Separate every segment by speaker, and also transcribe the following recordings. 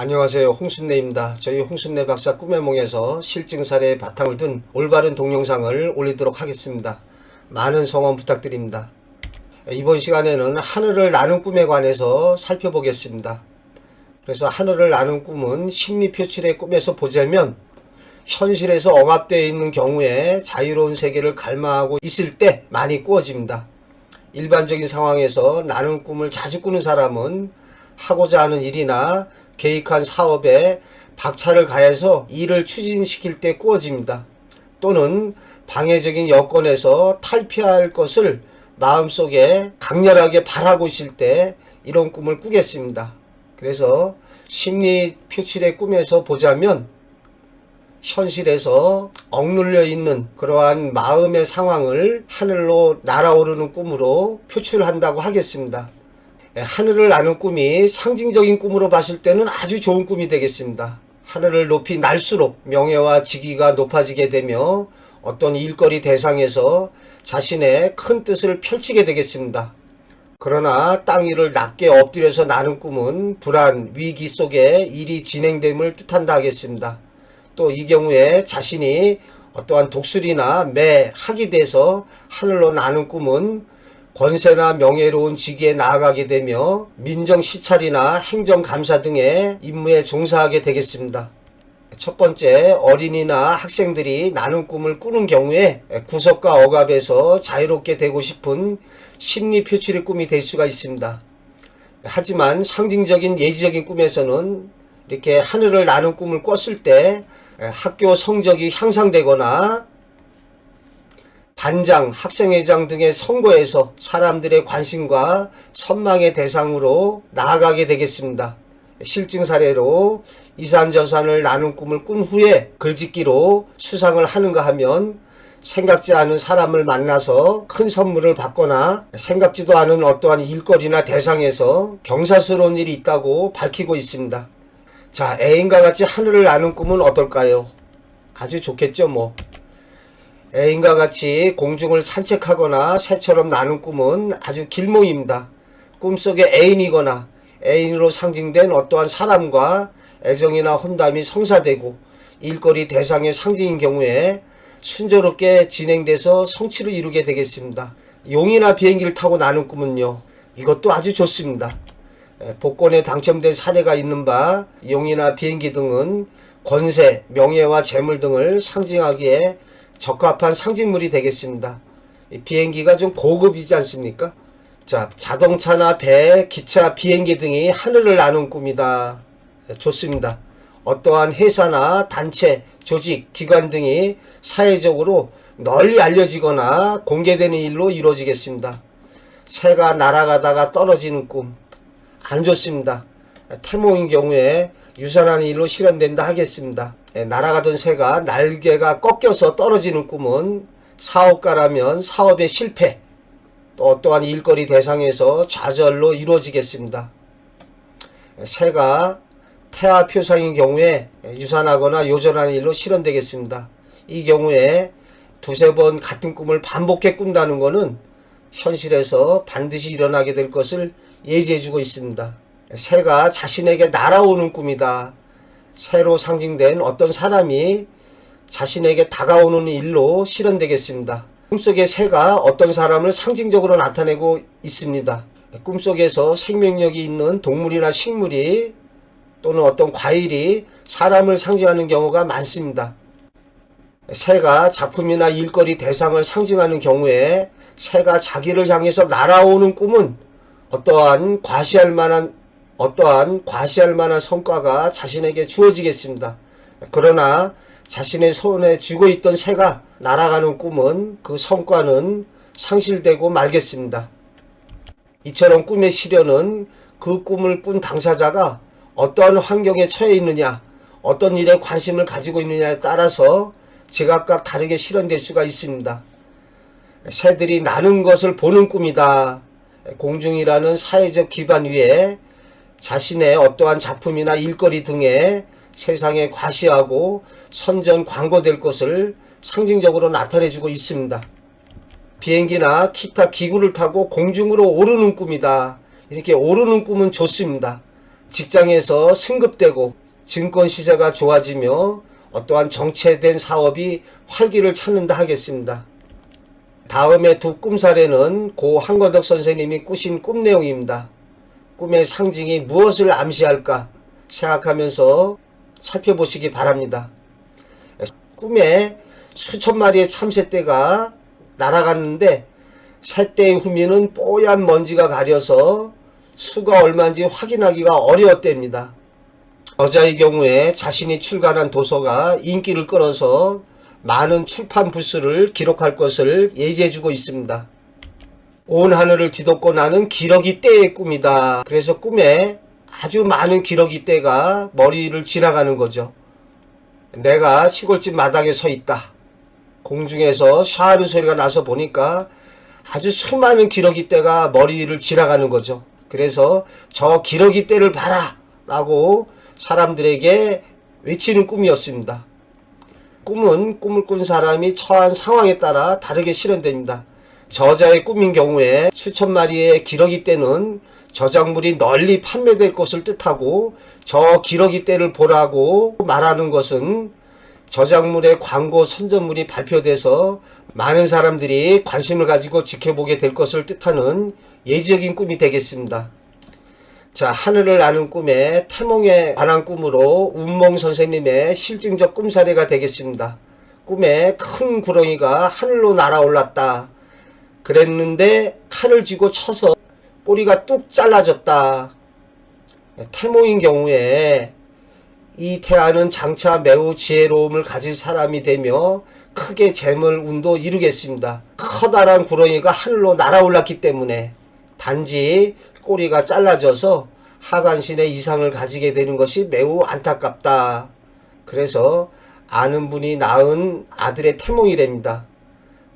Speaker 1: 안녕하세요, 홍순례입니다. 저희 홍순례 박사 꿈의 몽에서 실증 사례의 바탕을 둔 올바른 동영상을 올리도록 하겠습니다. 많은 성원 부탁드립니다. 이번 시간에는 하늘을 나는 꿈에 관해서 살펴보겠습니다. 그래서 하늘을 나는 꿈은 심리 표출의 꿈에서 보자면 현실에서 억압되어 있는 경우에 자유로운 세계를 갈망하고 있을 때 많이 꾸어집니다. 일반적인 상황에서 나는 꿈을 자주 꾸는 사람은 하고자 하는 일이나 계획한 사업에 박차를 가해서 일을 추진시킬 때 꾸어집니다. 또는 방해적인 여건에서 탈피할 것을 마음속에 강렬하게 바라고 있을 때 이런 꿈을 꾸겠습니다. 그래서 심리 표출의 꿈에서 보자면 현실에서 억눌려 있는 그러한 마음의 상황을 하늘로 날아오르는 꿈으로 표출한다고 하겠습니다. 하늘을 나는 꿈이 상징적인 꿈으로 봤을 때는 아주 좋은 꿈이 되겠습니다. 하늘을 높이 날수록 명예와 직위가 높아지게 되며 어떤 일거리 대상에서 자신의 큰 뜻을 펼치게 되겠습니다. 그러나 땅 위를 낮게 엎드려서 나는 꿈은 불안, 위기 속에 일이 진행됨을 뜻한다 하겠습니다. 또 이 경우에 자신이 어떠한 독수리나 매, 학이 돼서 하늘로 나는 꿈은 권세나 명예로운 직위에 나아가게 되며 민정시찰이나 행정감사 등의 임무에 종사하게 되겠습니다. 첫 번째, 어린이나 학생들이 나는 꿈을 꾸는 경우에 구속과 억압에서 자유롭게 되고 싶은 심리 표출의 꿈이 될 수가 있습니다. 하지만 상징적인 예지적인 꿈에서는 이렇게 하늘을 나는 꿈을 꿨을 때 학교 성적이 향상되거나 반장, 학생회장 등의 선거에서 사람들의 관심과 선망의 대상으로 나아가게 되겠습니다. 실증 사례로 이산저산을 나눈 꿈을 꾼 후에 글짓기로 수상을 하는가 하면 생각지 않은 사람을 만나서 큰 선물을 받거나 생각지도 않은 어떠한 일거리나 대상에서 경사스러운 일이 있다고 밝히고 있습니다. 자, 애인과 같이 하늘을 나는 꿈은 어떨까요? 아주 좋겠죠, 뭐. 애인과 같이 공중을 산책하거나 새처럼 나는 꿈은 아주 길몽입니다. 꿈속에 애인이거나 애인으로 상징된 어떠한 사람과 애정이나 혼담이 성사되고 일거리 대상의 상징인 경우에 순조롭게 진행돼서 성취를 이루게 되겠습니다. 용이나 비행기를 타고 나는 꿈은요, 이것도 아주 좋습니다. 복권에 당첨된 사례가 있는 바 용이나 비행기 등은 권세, 명예와 재물 등을 상징하기에 적합한 상징물이 되겠습니다. 비행기가 좀 고급이지 않습니까? 자, 자동차나 배, 기차, 비행기 등이 하늘을 나는 꿈이다. 좋습니다. 어떠한 회사나 단체, 조직, 기관 등이 사회적으로 널리 알려지거나 공개되는 일로 이루어지겠습니다. 새가 날아가다가 떨어지는 꿈, 안 좋습니다. 태몽인 경우에 유산하는 일로 실현된다 하겠습니다. 날아가던 새가 날개가 꺾여서 떨어지는 꿈은 사업가라면 사업의 실패, 또 어떠한 일거리 대상에서 좌절로 이루어지겠습니다. 새가 태아 표상인 경우에 유산하거나 요절하는 일로 실현되겠습니다. 이 경우에 두세 번 같은 꿈을 반복해 꾼다는 것은 현실에서 반드시 일어나게 될 것을 예지해주고 있습니다. 새가 자신에게 날아오는 꿈이다. 새로 상징된 어떤 사람이 자신에게 다가오는 일로 실현되겠습니다. 꿈속의 새가 어떤 사람을 상징적으로 나타내고 있습니다. 꿈속에서 생명력이 있는 동물이나 식물이 또는 어떤 과일이 사람을 상징하는 경우가 많습니다. 새가 작품이나 일거리 대상을 상징하는 경우에 새가 자기를 향해서 날아오는 꿈은 어떠한 과시할 만한 성과가 자신에게 주어지겠습니다. 그러나 자신의 손에 쥐고 있던 새가 날아가는 꿈은 그 성과는 상실되고 말겠습니다. 이처럼 꿈의 실현은 그 꿈을 꾼 당사자가 어떠한 환경에 처해 있느냐, 어떤 일에 관심을 가지고 있느냐에 따라서 제각각 다르게 실현될 수가 있습니다. 새들이 나는 것을 보는 꿈이다. 공중이라는 사회적 기반 위에 자신의 어떠한 작품이나 일거리 등에 세상에 과시하고 선전 광고될 것을 상징적으로 나타내주고 있습니다. 비행기나 기타 기구를 타고 공중으로 오르는 꿈이다. 이렇게 오르는 꿈은 좋습니다. 직장에서 승급되고 증권 시세가 좋아지며 어떠한 정체된 사업이 활기를 찾는다 하겠습니다. 다음에 두 꿈사례는 고 한건덕 선생님이 꾸신 꿈 내용입니다. 꿈의 상징이 무엇을 암시할까 생각하면서 살펴보시기 바랍니다. 꿈에 수천 마리의 참새떼가 날아갔는데 새떼의 후미는 뽀얀 먼지가 가려서 수가 얼마인지 확인하기가 어려웠답니다. 여자의 경우에 자신이 출간한 도서가 인기를 끌어서 많은 출판 부수를 기록할 것을 예지해주고 있습니다. 온 하늘을 뒤덮고 나는 기러기 떼의 꿈이다. 그래서 꿈에 아주 많은 기러기 떼가 머리를 지나가는 거죠. 내가 시골집 마당에 서 있다. 공중에서 샤하는 소리가 나서 보니까 아주 수많은 기러기 떼가 머리를 지나가는 거죠. 그래서 저 기러기 떼를 봐라 라고 사람들에게 외치는 꿈이었습니다. 꿈은 꿈을 꾼 사람이 처한 상황에 따라 다르게 실현됩니다. 저자의 꿈인 경우에 수천 마리의 기러기 떼는 저작물이 널리 판매될 것을 뜻하고 저 기러기 떼를 보라고 말하는 것은 저작물의 광고 선전물이 발표돼서 많은 사람들이 관심을 가지고 지켜보게 될 것을 뜻하는 예지적인 꿈이 되겠습니다. 자, 하늘을 나는 꿈에 태몽에 관한 꿈으로 운몽 선생님의 실증적 꿈 사례가 되겠습니다. 꿈에 큰 구렁이가 하늘로 날아올랐다. 그랬는데 칼을 쥐고 쳐서 꼬리가 뚝 잘라졌다. 태몽인 경우에 이 태아는 장차 매우 지혜로움을 가질 사람이 되며 크게 재물 운도 이루겠습니다. 커다란 구렁이가 하늘로 날아올랐기 때문에 단지 꼬리가 잘라져서 하반신에 이상을 가지게 되는 것이 매우 안타깝다. 그래서 아는 분이 낳은 아들의 태몽이랍니다.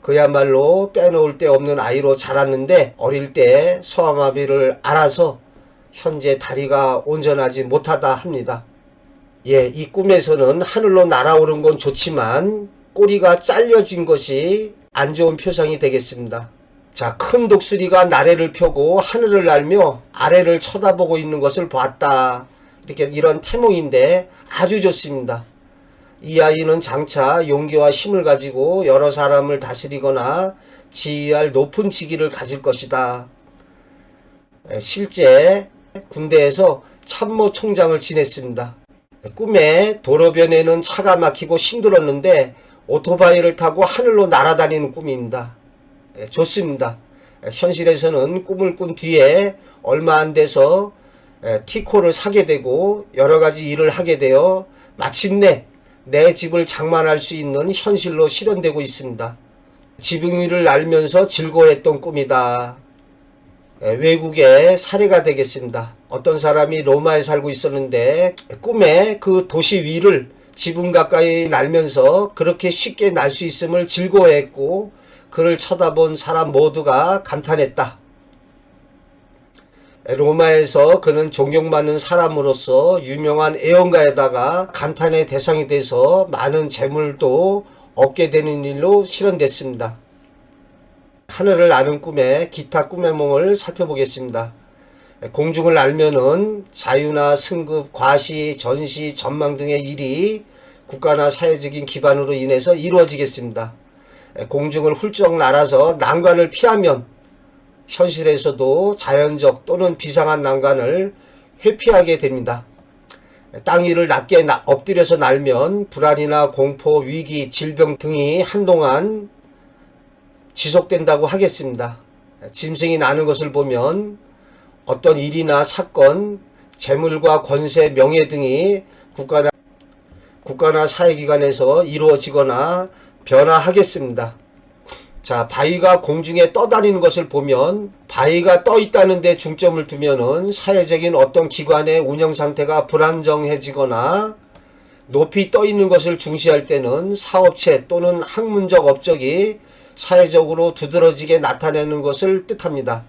Speaker 1: 그야말로 빼놓을 데 없는 아이로 자랐는데 어릴 때 소아마비를 앓아서 현재 다리가 온전하지 못하다 합니다. 예, 이 꿈에서는 하늘로 날아오른 건 좋지만 꼬리가 잘려진 것이 안 좋은 표상이 되겠습니다. 자, 큰 독수리가 나래를 펴고 하늘을 날며 아래를 쳐다보고 있는 것을 봤다. 이렇게 이런 태몽인데 아주 좋습니다. 이 아이는 장차 용기와 힘을 가지고 여러 사람을 다스리거나 지휘할 높은 직위를 가질 것이다. 실제 군대에서 참모 총장을 지냈습니다. 꿈에 도로변에는 차가 막히고 힘들었는데 오토바이를 타고 하늘로 날아다니는 꿈입니다. 좋습니다. 현실에서는 꿈을 꾼 뒤에 얼마 안 돼서 티코를 사게 되고 여러 가지 일을 하게 되어 마침내 내 집을 장만할 수 있는 현실로 실현되고 있습니다. 지붕 위를 날면서 즐거워했던 꿈이다. 외국의 사례가 되겠습니다. 어떤 사람이 로마에 살고 있었는데 꿈에 그 도시 위를 지붕 가까이 날면서 그렇게 쉽게 날 수 있음을 즐거워했고 그를 쳐다본 사람 모두가 감탄했다. 로마에서 그는 존경받는 사람으로서 유명한 애언가에다가 감탄의 대상이 돼서 많은 재물도 얻게 되는 일로 실현됐습니다. 하늘을 나는 꿈의 기타 꿈의 몽을 살펴보겠습니다. 공중을 날면은 자유나 승급, 과시, 전시, 전망 등의 일이 국가나 사회적인 기반으로 인해서 이루어지겠습니다. 공중을 훌쩍 날아서 난관을 피하면 현실에서도 자연적 또는 비상한 난관을 회피하게 됩니다. 땅 위를 낮게 엎드려서 날면 불안이나 공포, 위기, 질병 등이 한동안 지속된다고 하겠습니다. 짐승이 나는 것을 보면 어떤 일이나 사건, 재물과 권세, 명예 등이 국가나 사회기관에서 이루어지거나 변화하겠습니다. 자, 바위가 공중에 떠다니는 것을 보면 바위가 떠 있다는 데 중점을 두면은 사회적인 어떤 기관의 운영 상태가 불안정해지거나 높이 떠 있는 것을 중시할 때는 사업체 또는 학문적 업적이 사회적으로 두드러지게 나타내는 것을 뜻합니다.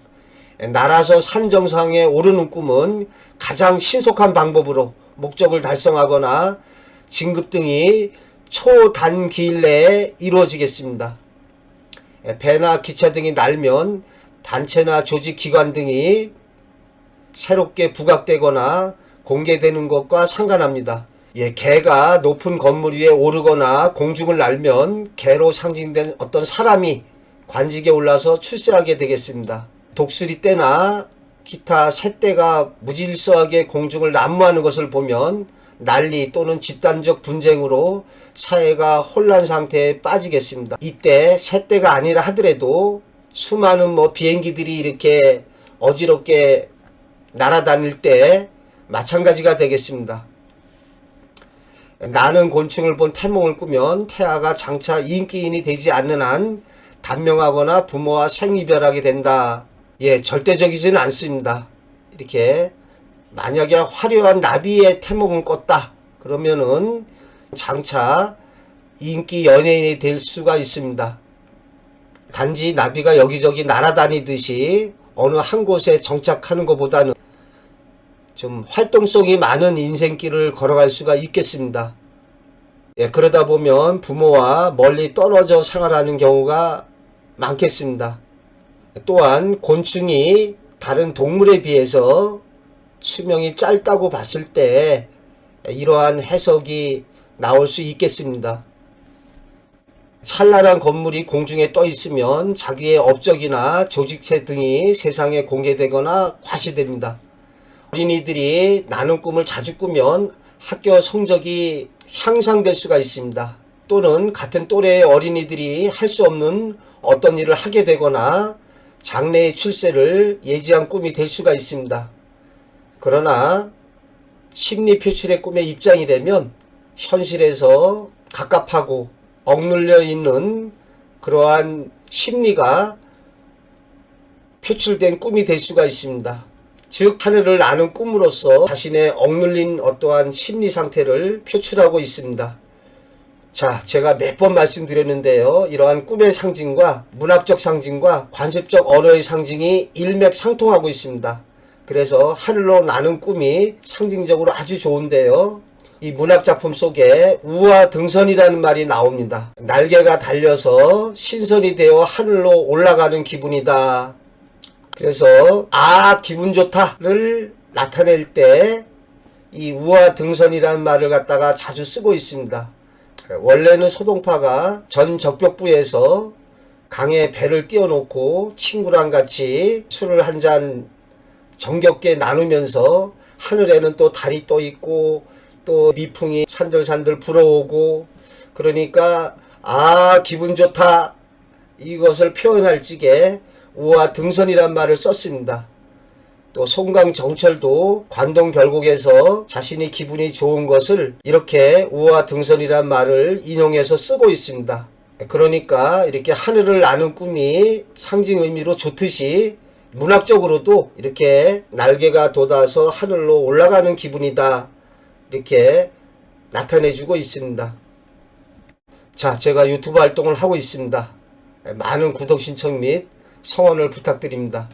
Speaker 1: 날아서 산 정상에 오르는 꿈은 가장 신속한 방법으로 목적을 달성하거나 진급 등이 초단기일 내에 이루어지겠습니다. 배나 기차 등이 날면 단체나 조직 기관 등이 새롭게 부각되거나 공개되는 것과 상관합니다. 개가 높은 건물 위에 오르거나 공중을 날면 개로 상징된 어떤 사람이 관직에 올라서 출세하게 되겠습니다. 독수리 떼나 기타 새떼가 무질서하게 공중을 난무하는 것을 보면 난리 또는 집단적 분쟁으로 사회가 혼란 상태에 빠지겠습니다. 이때 새떼가 아니라 하더라도 수많은 비행기들이 이렇게 어지럽게 날아다닐 때 마찬가지가 되겠습니다. 나는 곤충을 본 태몽을 꾸면 태아가 장차 인기인이 되지 않는 한 단명하거나 부모와 생이별하게 된다. 절대적이지는 않습니다. 이렇게 만약에 화려한 나비의 태몽을 꿨다 그러면은 장차 인기 연예인이 될 수가 있습니다. 단지 나비가 여기저기 날아다니듯이 어느 한 곳에 정착하는 것보다는 좀 활동성이 많은 인생길을 걸어갈 수가 있겠습니다. 그러다 보면 부모와 멀리 떨어져 생활하는 경우가 많겠습니다. 또한 곤충이 다른 동물에 비해서 수명이 짧다고 봤을 때 이러한 해석이 나올 수 있겠습니다. 찬란한 건물이 공중에 떠 있으면 자기의 업적이나 조직체 등이 세상에 공개되거나 과시됩니다. 어린이들이 나는 꿈을 자주 꾸면 학교 성적이 향상될 수가 있습니다. 또는 같은 또래의 어린이들이 할 수 없는 어떤 일을 하게 되거나 장래의 출세를 예지한 꿈이 될 수가 있습니다. 그러나 심리 표출의 꿈의 입장이 되면 현실에서 갑갑하고 억눌려 있는 그러한 심리가 표출된 꿈이 될 수가 있습니다. 즉 하늘을 나는 꿈으로써 자신의 억눌린 어떠한 심리 상태를 표출하고 있습니다. 자, 제가 몇 번 말씀드렸는데요. 이러한 꿈의 상징과 문학적 상징과 관습적 언어의 상징이 일맥상통하고 있습니다. 그래서 하늘로 나는 꿈이 상징적으로 아주 좋은데요. 이 문학작품 속에 우화 등선이라는 말이 나옵니다. 날개가 달려서 신선이 되어 하늘로 올라가는 기분이다. 그래서 기분 좋다를 나타낼 때 이 우화 등선이라는 말을 갖다가 자주 쓰고 있습니다. 원래는 소동파가 전 적벽부에서 강에 배를 띄워놓고 친구랑 같이 술을 한 잔 정겹게 나누면서 하늘에는 또 달이 떠 있고 또 미풍이 산들산들 불어오고 그러니까 기분 좋다 이것을 표현할 적에 우화 등선이란 말을 썼습니다. 또 송강정철도 관동별곡에서 자신이 기분이 좋은 것을 이렇게 우화 등선이란 말을 인용해서 쓰고 있습니다. 그러니까 이렇게 하늘을 나는 꿈이 상징 의미로 좋듯이 문학적으로도 이렇게 날개가 돋아서 하늘로 올라가는 기분이다 이렇게 나타내주고 있습니다. 자, 제가 유튜브 활동을 하고 있습니다. 많은 구독 신청 및 성원을 부탁드립니다.